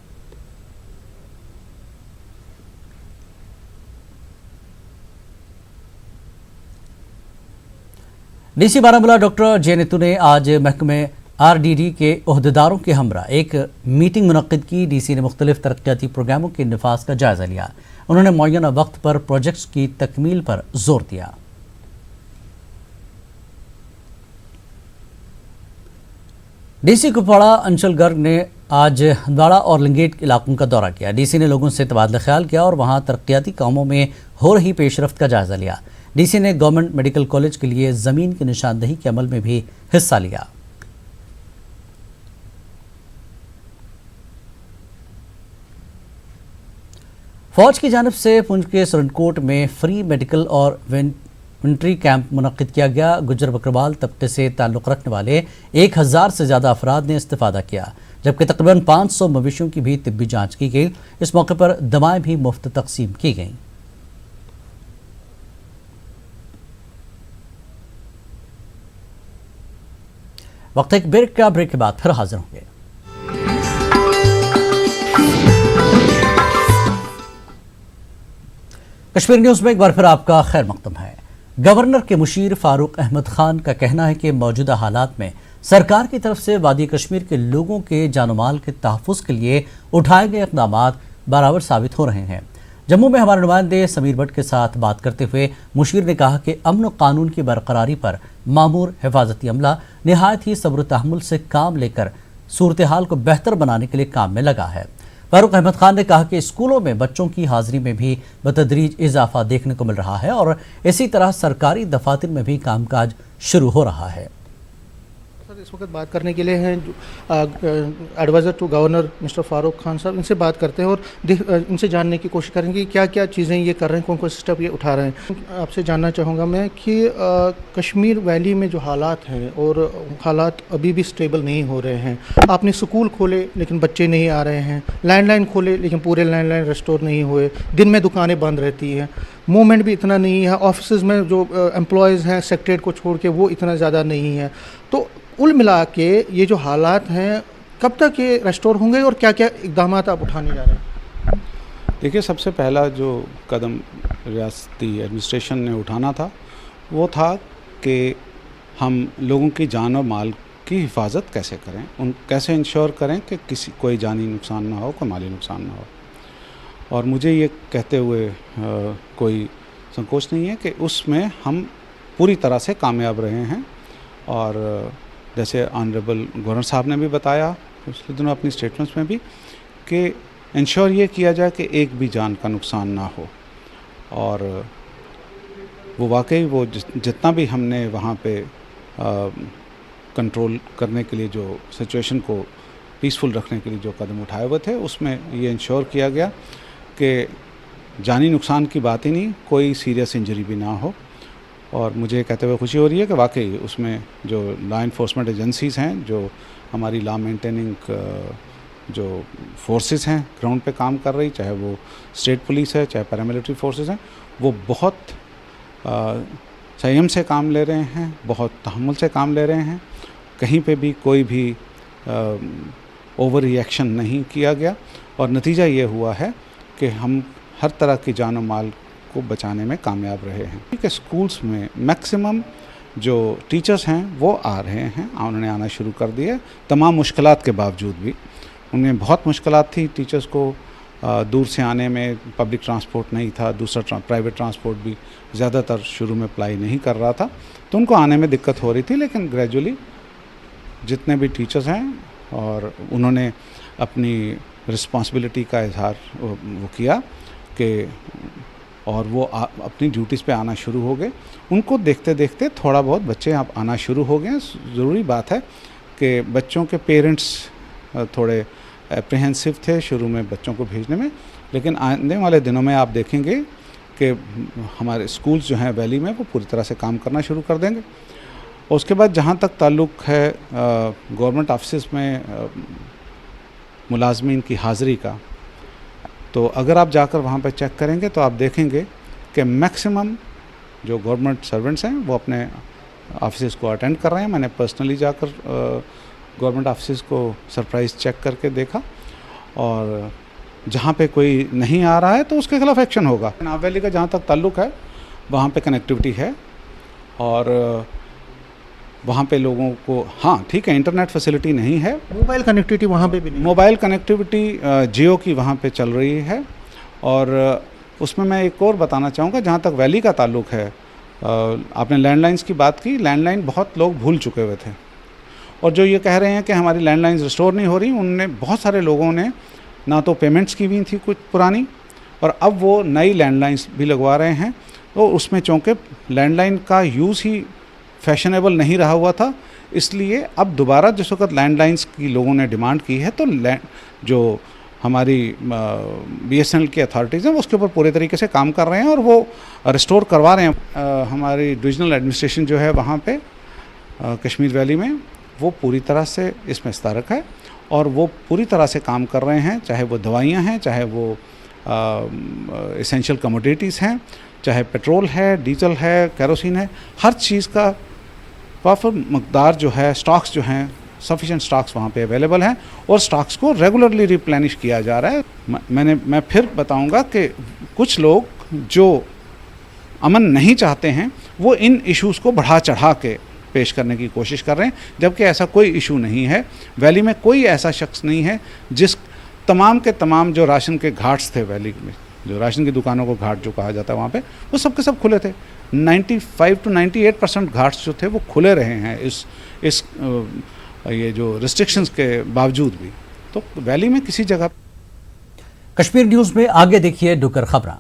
DC बारामूला डॉक्टर जे नेतू ने आज महकमे RDD के ओहदेदारों के हमरा एक मीटिंग मुनक्किद की। DC ने मुख्तलिफ तरक्याती प्रोग्रामों के निफाज का जायज़ा लिया। उन्होंने मुअय्यना वक्त पर प्रोजेक्ट्स की तकमील पर जोर दिया। DC कुपवाड़ा अंचल गर्ग ने आज हंदवाड़ा और लिंगेट इलाकों का दौरा किया। DC ने लोगों से तबादला ख्याल किया और वहाँ तरक्याती कामों में हो रही पेशरफ्त का जायज़ा लिया। DC ने गवर्नमेंट मेडिकल कॉलेज के लिए ज़मीन की निशानदही के अमल में भी हिस्सा लिया। फौज की जानिब से पुंछ के सुरनकोट में फ्री मेडिकल और वेंट्री कैंप मुनक्किद किया गया। गुज्जर बकरवाल तबके से ताल्लुक़ रखने वाले 1000 से ज़्यादा अफराद ने इस्तिफ़ादा किया, जबकि तकरीबन 500 मवेशियों की भी तिब्बी जाँच की गई। इस मौके पर दवाएँ भी मुफ्त तकसीम की गईं। वक्त एक ब्रेक के बाद फिर हाजिर होंगे। कश्मीर न्यूज़ में एक बार फिर आपका खैर मकदम है। गवर्नर के मुशीर फारूक अहमद खान का कहना है कि मौजूदा हालात में सरकार की तरफ से वादी कश्मीर के लोगों के जान माल के तहफ़्फ़ुज़ के लिए उठाए गए इक़दाम बराबर साबित हो रहे हैं। जम्मू में हमारे नुमाइंदे समीर भट्ट के साथ बात करते हुए मुशीर ने कहा कि अमन व कानून की बरकरारी पर मामूर हिफाजती अमला निहायत ही सब्र तहम्मुल से काम लेकर सूरत हाल को बेहतर बनाने के लिए काम में लगा है। फारूक अहमद खान ने कहा कि स्कूलों में बच्चों की हाजिरी में भी बतदरीज इजाफा देखने को मिल रहा है और इसी तरह सरकारी दफातर में भी कामकाज शुरू हो रहा है। सर इस वक्त बात करने के लिए हैं adviser to governor mister Farooq Khan साहब, इनसे बात करते हैं और इनसे जानने की कोशिश करेंगे कि क्या क्या चीज़ें ये कर रहे हैं, कौन कौन से स्टेप ये उठा रहे हैं। आपसे जानना चाहूँगा मैं कि कश्मीर वैली में जो हालात हैं और हालात अभी भी स्टेबल नहीं हो रहे हैं। आपने स्कूल खोले लेकिन बच्चे नहीं आ रहे हैं, लैंडलाइन खोले लेकिन पूरे लैंडलाइन रिस्टोर नहीं हुए, दिन में दुकानें बंद रहती हैं, मूवमेंट भी इतना नहीं है, ऑफिस में जो एम्प्लॉयज़ हैं सेक्रेटरीट को छोड़ के वो इतना ज़्यादा नहीं है। तो कुल मिला के ये जो हालात हैं कब तक ये रेस्टोर होंगे और क्या क्या इकदाम आप उठाने जा रहे हैं? देखिए, सबसे पहला जो कदम रियासती एडमिनिस्ट्रेशन ने उठाना था वो था कि हम लोगों की जान और माल की हिफाजत कैसे करें, कैसे इंश्योर करें कि कोई जानी नुकसान ना हो, कोई माली नुकसान ना हो। और मुझे ये कहते हुए कोई संकोच नहीं है कि उसमें हम पूरी तरह से कामयाब रहे हैं। और जैसे ऑनरेबल गवर्नर साहब ने भी बताया पिछले दिनों अपनी स्टेटमेंट्स में भी कि इंश्योर ये किया जाए कि एक भी जान का नुकसान ना हो। और वो वाकई वो जितना भी हमने वहाँ पे कंट्रोल करने के लिए जो सिचुएशन को पीसफुल रखने के लिए जो कदम उठाए हुए थे उसमें ये इंश्योर किया गया कि जानी नुकसान की बात ही नहीं, कोई सीरियस इंजरी भी ना हो। और मुझे कहते हुए खुशी हो रही है कि वाकई उसमें जो लॉ इन्फोर्समेंट एजेंसीज़ हैं, जो हमारी लॉ मेंटेनिंग जो फोर्सेस हैं ग्राउंड पे काम कर रही, चाहे वो स्टेट पुलिस है चाहे पैरामिलिट्री फोर्सेस हैं, वो बहुत संयम से काम ले रहे हैं, बहुत तहम्मुल से काम ले रहे हैं। कहीं पे भी कोई भी ओवर रिएक्शन नहीं किया गया और नतीजा ये हुआ है कि हम हर तरह की जान और माल को बचाने में कामयाब रहे हैं। ठीक है, स्कूल्स में मैक्सिमम जो टीचर्स हैं वो आ रहे हैं, उन्होंने आना शुरू कर दिया तमाम मुश्किलात के बावजूद भी। उनमें बहुत मुश्किलात थी टीचर्स को दूर से आने में, पब्लिक ट्रांसपोर्ट नहीं था, दूसरा प्राइवेट ट्रांसपोर्ट भी ज़्यादातर शुरू में अप्लाई नहीं कर रहा था, तो उनको आने में दिक्कत हो रही थी। लेकिन ग्रेजुअली जितने भी टीचर्स हैं और उन्होंने अपनी रिस्पॉन्सिबिलिटी का इजहार वो किया कि और वो अपनी ड्यूटीज़ पे आना शुरू हो गए। उनको देखते देखते थोड़ा बहुत बच्चे अब आना शुरू हो गए। ज़रूरी बात है कि बच्चों के पेरेंट्स थोड़े एप्रीहेंसिव थे शुरू में बच्चों को भेजने में, लेकिन आने वाले दिनों में आप देखेंगे कि हमारे स्कूल्स जो हैं वैली में वो पूरी तरह से काम करना शुरू कर देंगे। और उसके बाद जहाँ तक ताल्लुक़ है गवर्नमेंट ऑफिस में मुलाजमीन की हाज़िरी का, तो अगर आप जाकर वहाँ पर चेक करेंगे तो आप देखेंगे कि मैक्सिमम जो गवर्नमेंट सर्वेंट्स हैं वो अपने ऑफिस को अटेंड कर रहे हैं। मैंने पर्सनली जाकर गवर्नमेंट ऑफिस को सरप्राइज़ चेक करके देखा और जहाँ पे कोई नहीं आ रहा है तो उसके खिलाफ एक्शन होगा। नाव वैली का जहाँ तक ताल्लुक़ है वहाँ पे कनेक्टिविटी है और वहाँ पे लोगों को, हाँ ठीक है, इंटरनेट फैसिलिटी नहीं है, मोबाइल कनेक्टिविटी वहाँ पे भी नहीं, मोबाइल कनेक्टिविटी जियो की वहाँ पे चल रही है। और उसमें मैं एक और बताना चाहूँगा, जहाँ तक वैली का ताल्लुक़ है, आपने लैंडलाइंस की बात की, लैंडलाइन बहुत लोग भूल चुके हुए थे और जो ये कह रहे हैं कि हमारी लैंडलाइंस रिस्टोर नहीं हो रही, उनने बहुत सारे लोगों ने ना तो पेमेंट्स की हुई थी कुछ पुरानी और अब वो नई लैंडलाइंस भी लगवा रहे हैं। तो उसमें चूँकि लैंडलाइन का यूज़ ही फैशनेबल नहीं रहा हुआ था, इसलिए अब दोबारा जिस वक्त लैंडलाइंस की लोगों ने डिमांड की है तो जो हमारी BSNL की अथॉरिटीज़ हैं वो उसके ऊपर पूरे तरीके से काम कर रहे हैं और वो रिस्टोर करवा रहे हैं। हमारी डिविजनल एडमिनिस्ट्रेशन जो है वहाँ पे कश्मीर वैली में वो पूरी तरह से इसमें मुस्तरक है और वो पूरी तरह से काम कर रहे हैं, चाहे वो दवाइयाँ हैं, चाहे वो एसेंशियल कमोडिटीज़ हैं, चाहे पेट्रोल है, डीजल है, केरोसिन है, हर चीज़ का प्रॉपर मकदार जो है, स्टॉक्स जो हैं, सफिशेंट स्टॉक्स वहाँ पे अवेलेबल हैं और स्टॉक्स को रेगुलरली रिप्लेनिश किया जा रहा है। मैं फिर बताऊँगा कि कुछ लोग जो अमन नहीं चाहते हैं वो इन इश्यूज़ को बढ़ा चढ़ा के पेश करने की कोशिश कर रहे हैं, जबकि ऐसा कोई इशू नहीं है। वैली में कोई ऐसा शख्स नहीं है जिस तमाम के तमाम जो राशन के घाट्स थे वैली में, जो राशन की दुकानों को घाट जो कहा जाता है वहाँ पे, वो सब के सब खुले थे। 95 to 98% घाट्स जो थे वो खुले रहे हैं इस ये जो रिस्ट्रिक्शंस के बावजूद भी। तो वैली में किसी जगह। कश्मीर न्यूज़ में आगे देखिए डुकर खबरां।